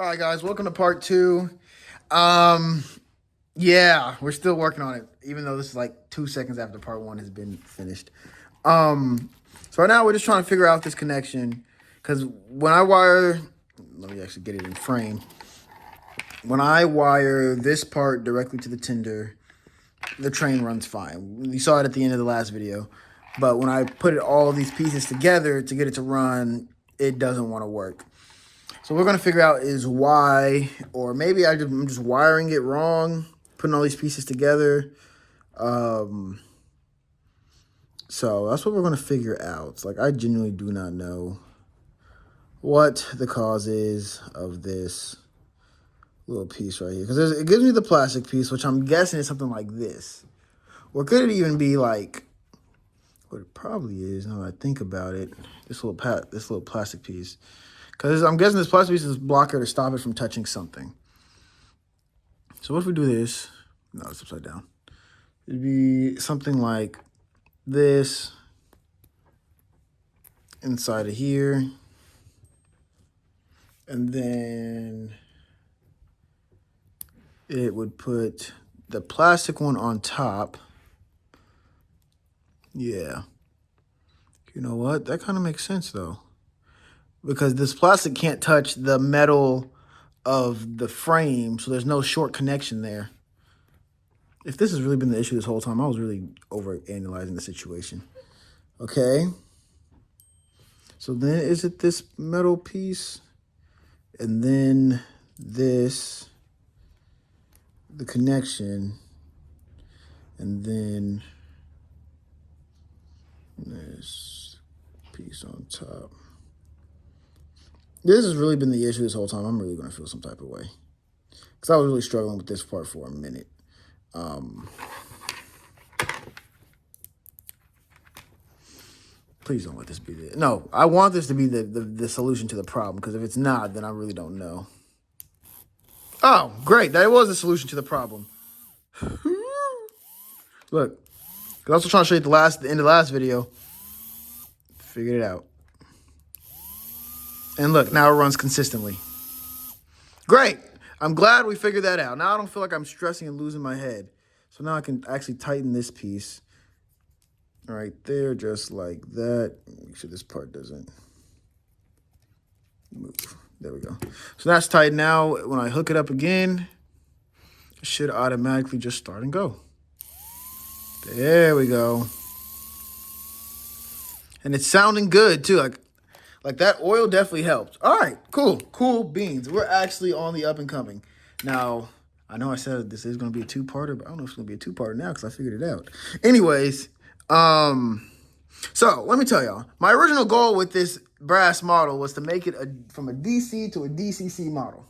All right, guys, welcome to part two. Yeah, we're still working on it, even though this is like 2 seconds after part one has been finished. So right now we're just trying to figure out this connection because when I wire, let me actually get it in frame. When I wire this part directly to the tender, the train runs fine. You saw it at the end of the last video, but when I put all these pieces together to get it to run, it doesn't want to work. So what we're going to figure out is why, or maybe I'm just wiring it wrong, putting all these pieces together. So that's what we're going to figure out. It's like, I genuinely do not know what the cause is of this little piece right here. Because it gives me the plastic piece, which I'm guessing is something like this. Or could it even be like, what it probably is, now that I think about it, this little plastic piece. Because I'm guessing this plastic piece is a blocker to stop it from touching something. So what if we do this? No, it's upside down. It'd be something like this inside of here. And then it would put the plastic one on top. Yeah. You know what? That kind of makes sense, though. Because this plastic can't touch the metal of the frame, so there's no short connection there. If this has really been the issue this whole time, I was really over-analyzing the situation. Okay. So then is it this metal piece? And then this, the connection, and then this piece on top. This has really been the issue this whole time. I'm really going to feel some type of way. Because I was really struggling with this part for a minute. Please don't let this be the... No, I want this to be the solution to the problem. Because if it's not, then I really don't know. Oh, great. That was the solution to the problem. Look. I was also trying to show you the end of the last video. Figured it out. And look, now it runs consistently. Great. I'm glad we figured that out. Now I don't feel like I'm stressing and losing my head. So now I can actually tighten this piece right there, just like that. Make sure this part doesn't move. There we go. So that's tight now. When I hook it up again, it should automatically just start and go. There we go. And it's sounding good too. Like that oil definitely helped. All right, cool. Cool beans. We're actually on the up and coming. Now, I know I said this is going to be a two-parter, but I don't know if it's going to be a two-parter now because I figured it out. Anyways, so let me tell y'all. My original goal with this brass model was to make it from a DC to a DCC model.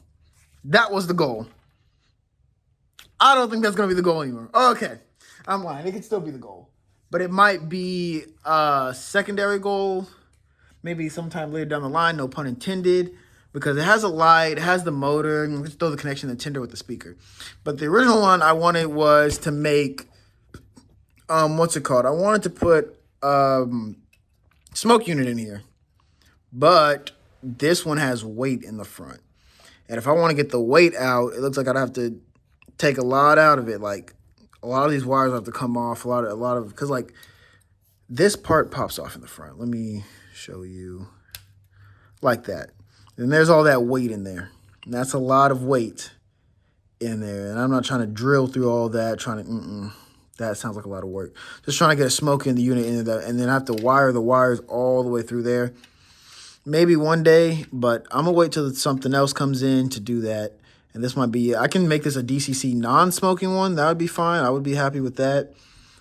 That was the goal. I don't think that's going to be the goal anymore. Okay, I'm lying. It could still be the goal. But it might be a secondary goal, maybe sometime later down the line, no pun intended, because it has a light, it has the motor, and let's throw the connection to the tender with the speaker. But the original one I wanted was to make, what's it called? I wanted to put smoke unit in here. But this one has weight in the front. And if I want to get the weight out, it looks like I'd have to take a lot out of it, like a lot of these wires have to come off, because like this part pops off in the front. Let me show you like that. And there's all that weight in there. And that's a lot of weight in there. And I'm not trying to drill through all that, that sounds like a lot of work. Just trying to get a smoke in the unit and then I have to wire the wires all the way through there. Maybe one day, but I'm gonna wait till something else comes in to do that. And this might be, I can make this a DCC non-smoking one. That would be fine. I would be happy with that.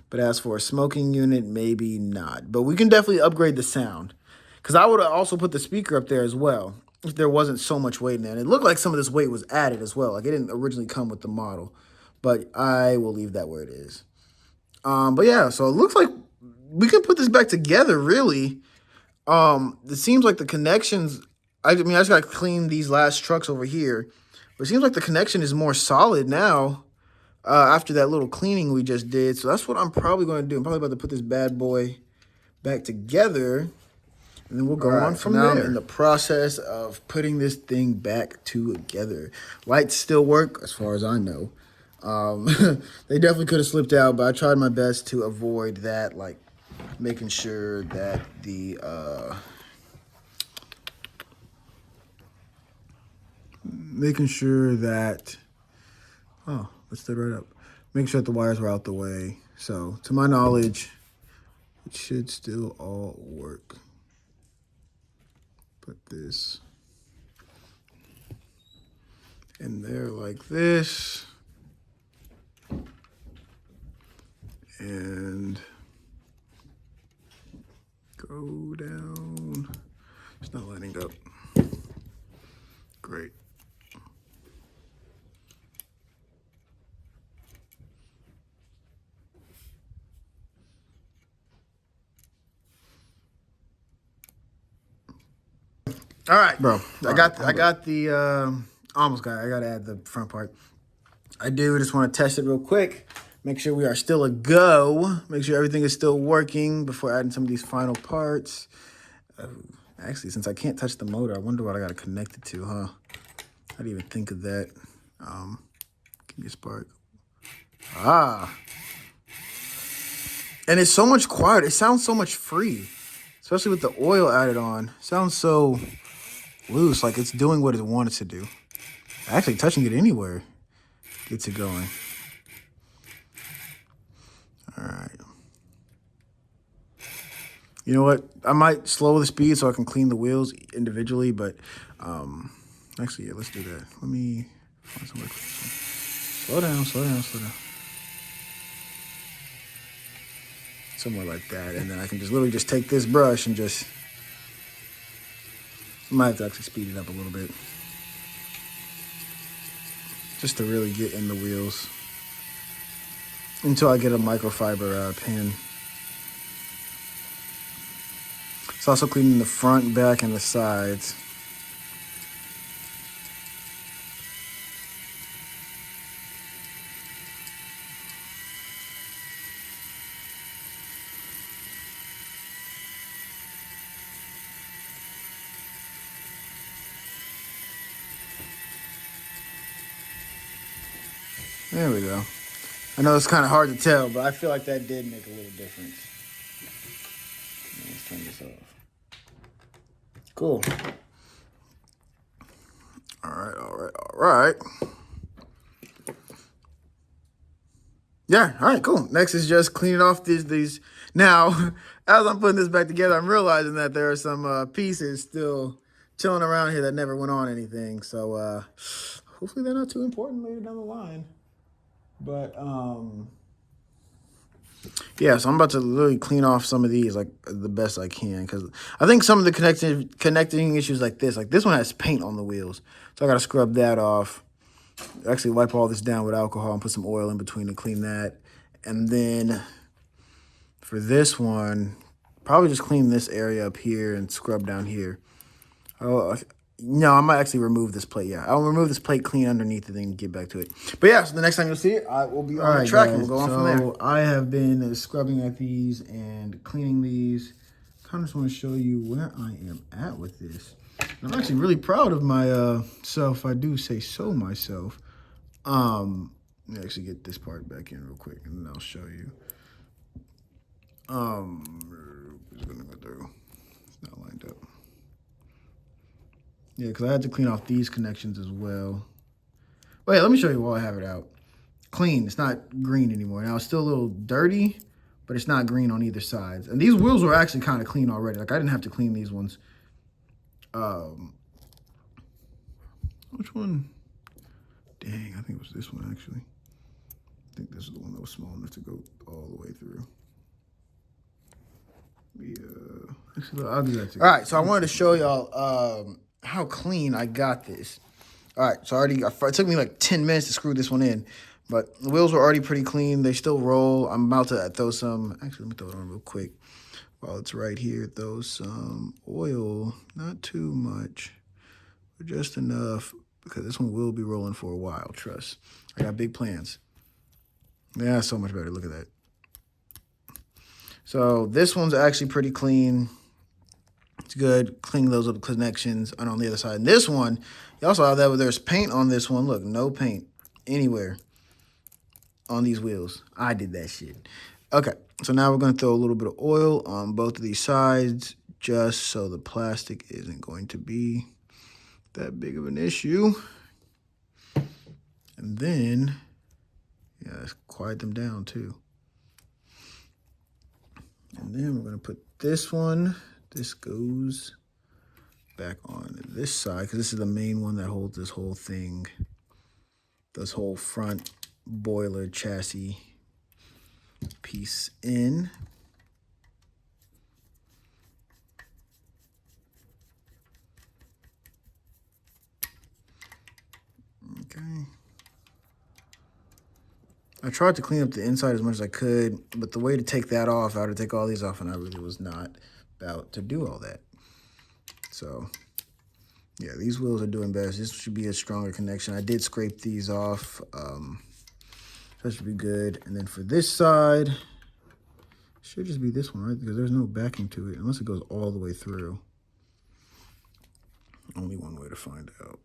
But as for a smoking unit, maybe not. But we can definitely upgrade the sound. Because I would also put the speaker up there as well if there wasn't so much weight in there. And it looked like some of this weight was added as well. Like it didn't originally come with the model. But I will leave that where it is. But yeah, so it looks like we can put this back together, really. It seems like the connections, I just got to clean these last trucks over here. But it seems like the connection is more solid now after that little cleaning we just did. So that's what I'm probably going to do. I'm probably about to put this bad boy back together. And then we'll go on from there. I'm in the process of putting this thing back together. Lights still work, as far as I know. They definitely could have slipped out, but I tried my best to avoid that, like making sure that the oh, let's stay right up. Making sure that the wires were out the way. So, to my knowledge, it should still all work. Put this in there like this. And go down. It's not lining up. Great. All right, bro. I got the almost got it. I got to add the front part. I do just want to test it real quick. Make sure we are still a go. Make sure everything is still working before adding some of these final parts. Actually, since I can't touch the motor, I wonder what I got to connect it to, huh? I didn't even think of that. Give me a spark. Ah. And it's so much quieter. It sounds so much free, especially with the oil added on. It sounds so loose, like it's doing what it wanted to do. Actually, touching it anywhere gets it going. All right. You know what? I might slow the speed so I can clean the wheels individually, but actually, yeah, let's do that. Let me find somewhere. Slow down, slow down, slow down. Somewhere like that, and then I can just literally just take this brush and just, I might have to actually speed it up a little bit just to really get in the wheels until I get a microfiber pin. It's also cleaning the front, back, and the sides. There we go. I know it's kind of hard to tell, but I feel like that did make a little difference. Let's turn this off. Cool. All right, all right, all right. Yeah, all right, cool. Next is just cleaning off these. Now, as I'm putting this back together, I'm realizing that there are some pieces still chilling around here that never went on anything. So hopefully they're not too important later down the line. But yeah, so I'm about to literally clean off some of these like the best I can, because I think some of the connecting issues like this one has paint on the wheels, so I got to scrub that off. Actually wipe all this down with alcohol and put some oil in between to clean that. And then for this one, probably just clean this area up here and scrub down here. Oh, no, I might actually remove this plate. Yeah, I'll remove this plate, clean underneath it, and get back to it. But yeah, so the next time you'll see it, I will be on the track, and we'll go on from there. So I have been scrubbing at these and cleaning these. Kind of just want to show you where I am at with this. I'm actually really proud of myself. I do say so myself. Let me actually get this part back in real quick, and then I'll show you. Just gonna go through. It's not lined up. Yeah, because I had to clean off these connections as well. Wait, let me show you while I have it out. Clean. It's not green anymore. Now, it's still a little dirty, but it's not green on either side. And these wheels were actually kind of clean already. Like, I didn't have to clean these ones. Which one? Dang, I think it was this one, actually. I think this is the one that was small enough to go all the way through. Yeah. Actually, I'll do that too. All right, so I wanted to show y'all how clean I got this. All right, so it took me like 10 minutes to screw this one in, but the wheels were already pretty clean. They still roll. I'm about to throw some, actually, let me throw it on real quick. While it's right here, throw some oil, not too much, but just enough, because this one will be rolling for a while, trust. I got big plans. Yeah, so much better, look at that. So this one's actually pretty clean. It's good. Clean those up connections and on the other side. And this one, you also have that where there's paint on this one. Look, no paint anywhere on these wheels. I did that shit. Okay, so now we're going to throw a little bit of oil on both of these sides just so the plastic isn't going to be that big of an issue. And then, yeah, let's quiet them down too. And then we're going to put this one. This goes back on this side because this is the main one that holds this whole thing, this whole front boiler chassis piece in. Okay. I tried to clean up the inside as much as I could, but the way to take that off, I had to take all these off, and I really was not about to do all that. So, yeah, these wheels are doing best. This should be a stronger connection. I did scrape these off. That should be good. And then for this side, should just be this one, right? Because there's no backing to it, unless it goes all the way through. Only one way to find out.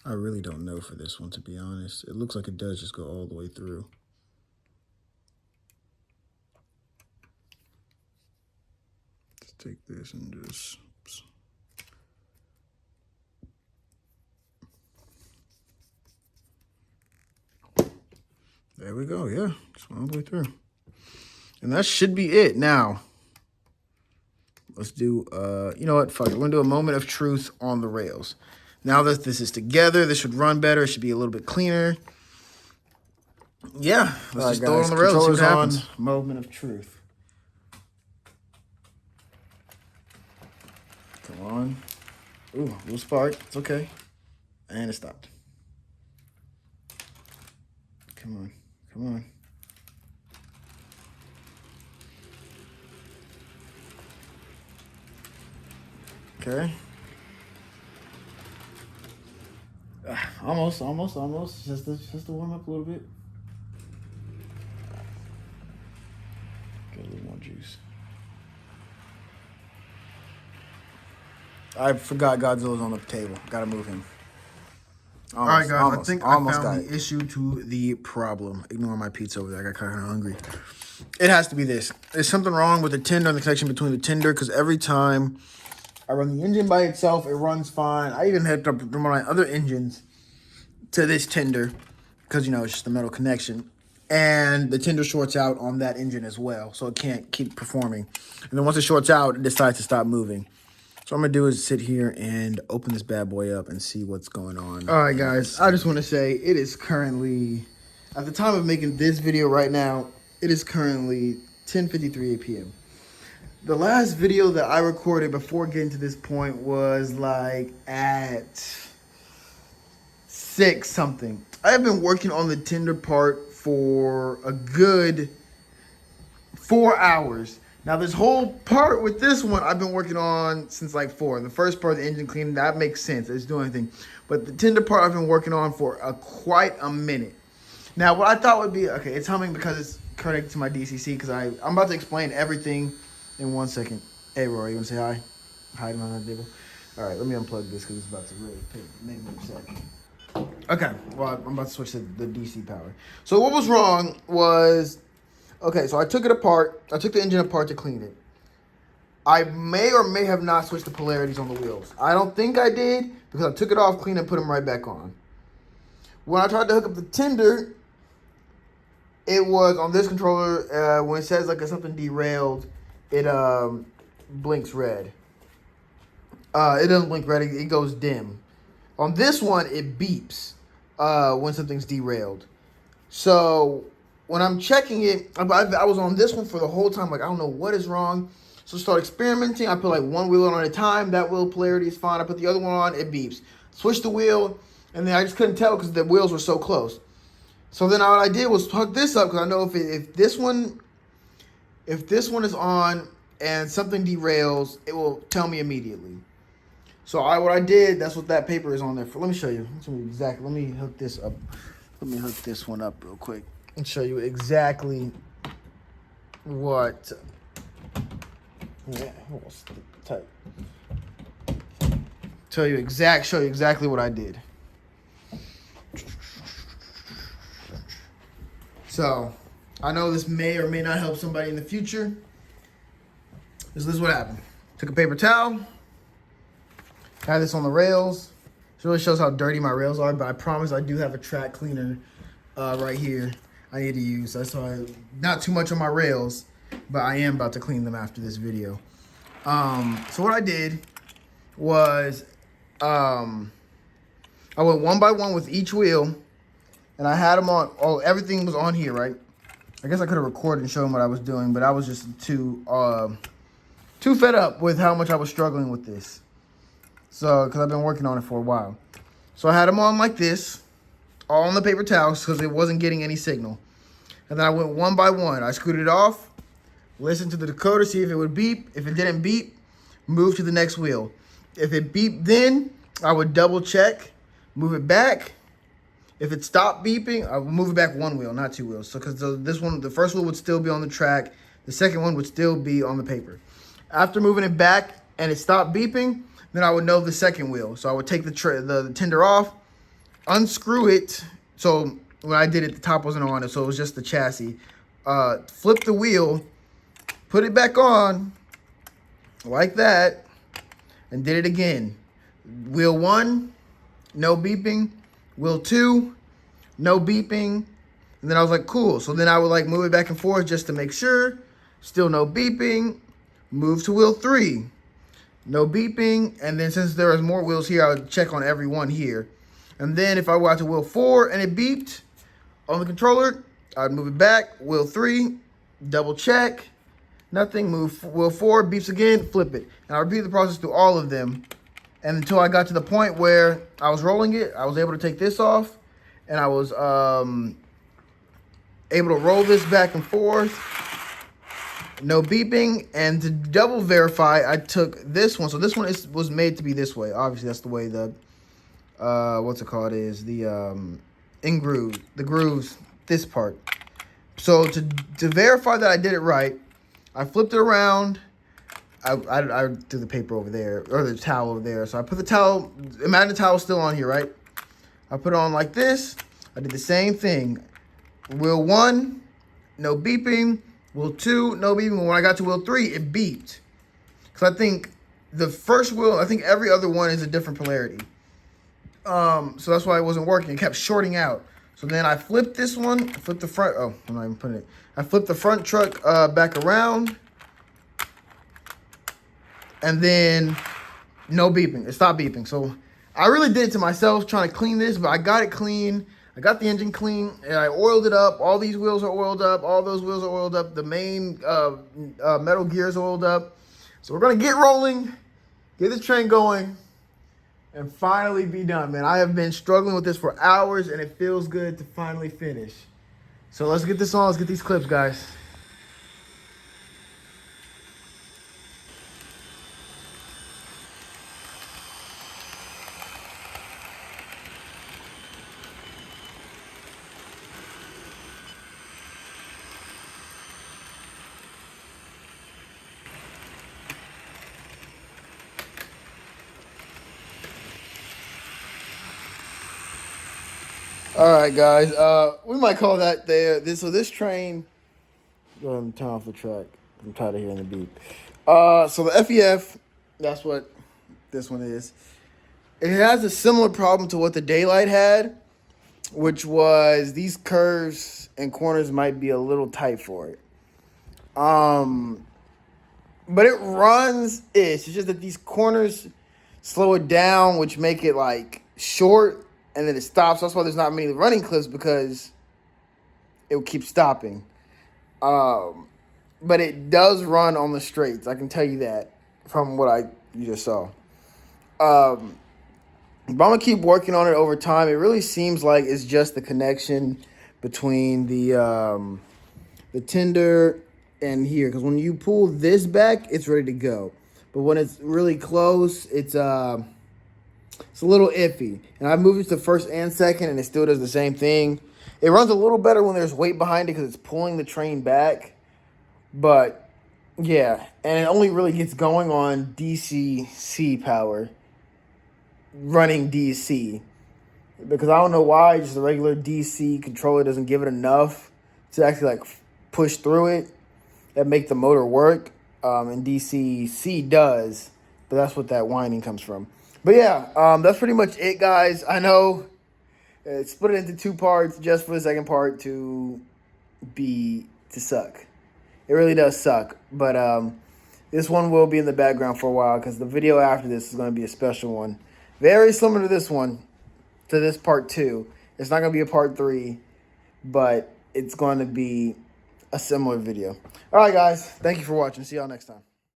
I really don't know for this one, to be honest. It looks like it does just go all the way through. Let's take this and just... Oops. There we go, yeah. Just all the way through. And that should be it. Now, let's do, you know what? Fuck it. We're going to do a moment of truth on the rails. Now that this is together, this should run better. It should be a little bit cleaner. Yeah, let's just throw it on the rails and see what happens. Moment of truth. Come on. Ooh, a little spark. It's okay. And it stopped. Come on. Come on. Okay. Almost. Just to warm up a little bit. Get a little more juice. I forgot Godzilla's on the table. Gotta move him. All right, guys. I think I found the issue to the problem. Ignore my pizza over there. I got kind of hungry. It has to be this. There's something wrong with the tender and the connection between the tender, because every time I run the engine by itself, it runs fine. I even hooked up my other engines to this tender because, you know, it's just a metal connection. And the tender shorts out on that engine as well, so it can't keep performing. And then once it shorts out, it decides to stop moving. So what I'm going to do is sit here and open this bad boy up and see what's going on. All right, guys. I just want to say it is currently, at the time of making this video right now, it is currently 10:53 p.m. The last video that I recorded before getting to this point was like at 6 something. I have been working on the tender part for a good 4 hours. Now this whole part with this one I've been working on since like 4. The first part, the engine cleaning, that makes sense. It's doing anything. But the tender part I've been working on for quite a minute. Now what I thought would be, okay, it's humming because it's connected to my DCC, because I'm about to explain everything in 1 second. Hey Rory, you want to say hi? Hi to my table. All right, let me unplug this because it's about to really make me upset. Okay, well, I'm about to switch to the DC power. So what was wrong was, okay, so I took it apart. I took the engine apart to clean it. I may or may have not switched the polarities on the wheels. I don't think I did because I took it off, cleaned it, and put them right back on. When I tried to hook up the tender, it was on this controller, when it says like something derailed, it blinks red. It doesn't blink red, it goes dim. On this one, it beeps when something's derailed. So when I'm checking it, I was on this one for the whole time, like, I don't know what is wrong. So I start experimenting. I put like one wheel on at a time. That wheel polarity is fine. I put the other one on, it beeps. Switch the wheel, and then I just couldn't tell because the wheels were so close. So then what I did was hook this up, because I know if this one is on and something derails, it will tell me immediately. So what I did, that's what that paper is on there for. Let me show you. Exactly. Let me hook this up. Let me hook this one up real quick and show you exactly what. Yeah, tight. Show you exactly what I did. So, I know this may or may not help somebody in the future. This is what happened. Took a paper towel, had this on the rails. This really shows how dirty my rails are, but I promise I do have a track cleaner right here I need to use. That's why, not too much on my rails, but I am about to clean them after this video. So what I did was I went one by one with each wheel, and I had them on, everything was on here, right? I guess I could have recorded and shown what I was doing, but I was just too fed up with how much I was struggling with this. So, because I've been working on it for a while. So I had them on like this, all on the paper towels, because it wasn't getting any signal. And then I went one by one. I screwed it off, listened to the decoder, see if it would beep. If it didn't beep, move to the next wheel. If it beeped then, I would double check, move it back. If it stopped beeping, I would move it back one wheel, not two wheels. So, because this one, the first wheel would still be on the track. The second one would still be on the paper. After moving it back and it stopped beeping, then I would know the second wheel. So I would take the tender off, unscrew it. So when I did it, the top wasn't on it, so it was just the chassis. Flip the wheel, put it back on, like that, and did it again. Wheel 1, no beeping. Wheel 2, no beeping. And then I was like, cool. So then I would like move it back and forth just to make sure. Still no beeping. Move to wheel 3. No beeping. And then since there was more wheels here, I would check on every one here. And then if I got to wheel 4 and it beeped on the controller, I'd move it back. Wheel 3, double check. Nothing. Move wheel 4, beeps again, flip it. And I repeat the process through all of them. And until I got to the point where I was rolling it, I was able to take this off. And I was able to roll this back and forth. No beeping. And to double verify, I took this one. So this one was made to be this way. Obviously, that's the way the, what's it called is, the the grooves, this part. So to verify that I did it right, I flipped it around. I threw the paper over there, or the towel over there. So I put the towel, imagine the towel's still on here, right? I put it on like this. I did the same thing. Wheel 1, no beeping. Wheel 2, no beeping. When I got to wheel 3, it beeped. Because I think the first wheel, I think every other one is a different polarity. So that's why it wasn't working. It kept shorting out. So then I flipped this one. I flipped the front. Oh, I'm not even putting it. I flipped the front truck back around. And then no beeping. It stopped beeping. So I really did it to myself trying to clean this, but I got it clean. I got the engine clean, and I oiled it up. All these wheels are oiled up. All those wheels are oiled up. The main metal gear is oiled up. So we're going to get rolling, get this train going, and finally be done, man. I have been struggling with this for hours, and it feels good to finally finish. So let's get this on. Let's get these clips, guys. All right, guys. We might call that there. This train. Go ahead and turn off the track. I'm tired of hearing the beep. So the FEF, that's what this one is. It has a similar problem to what the Daylight had, which was these curves and corners might be a little tight for it. But it runs ish. It's just that these corners slow it down, which make it like short. And then it stops. That's why there's not many running clips, because it will keep stopping. But it does run on the straights. I can tell you that from what you just saw. But I'm going to keep working on it over time. It really seems like it's just the connection between the tender and here. Because when you pull this back, it's ready to go. But when it's really close, it's a little iffy. And I've moved it to first and second, and it still does the same thing. It runs a little better when there's weight behind it because it's pulling the train back. But yeah, and it only really gets going on DC power, running DC. Because I don't know why just the regular DC controller doesn't give it enough to actually like push through it and make the motor work. And DC-C does, but that's what that whining comes from. But yeah, that's pretty much it, guys. I know split it into two parts just for the second part to suck. It really does suck, but this one will be in the background for a while because the video after this is going to be a special one. Very similar to this one, to this part 2. It's not going to be a part 3, but it's going to be a similar video. All right, guys. Thank you for watching. See y'all next time.